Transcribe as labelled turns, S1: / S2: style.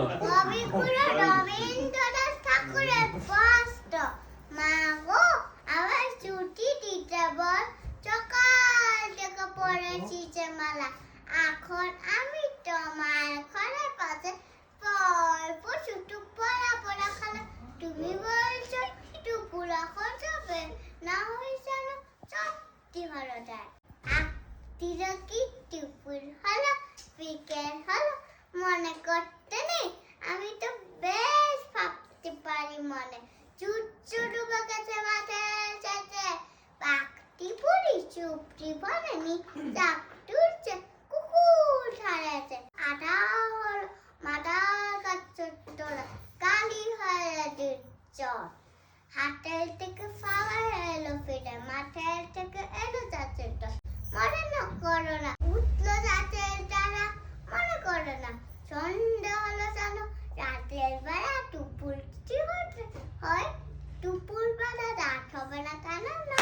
S1: কবিগুরু রবীন্দ্রনাথ ঠাকুরের কষ্ট মা গো আবার ছুটি দিতে বল সকাল থেকে পড়েছি যে মালা এখন আমি তোমার ঘরের পাশে গল্প ছুটু পড়া পড়া খালা তুমি বলছো টুকুর এখন যাবে না হয়েছে না সত্যি ভালো যায় আত্মীয় কি টুকুর হলো বিকেল হলো মনে করতে নেই আমি তো বেশ ভাবতে পারি মনে চুচ্চু ডুবে গেছে মাঠের চাচে পাখটি পুরি চুপটি বলেনি চাক তুলছে কুকুর ছাড়াছে আটা হলো মাথার কাছে তোলা কালি হয়ে চর হাটের থেকে খাবার এলো ফিরে মাঠের থেকে এলো চাচের তো মনে না করো না উঠলো চাচের তারা মনে করো না সন্ধ্যা হলো জানো রাতের বেলা টুপুর হয় টুপুর বেলা রাত হবে না কেন না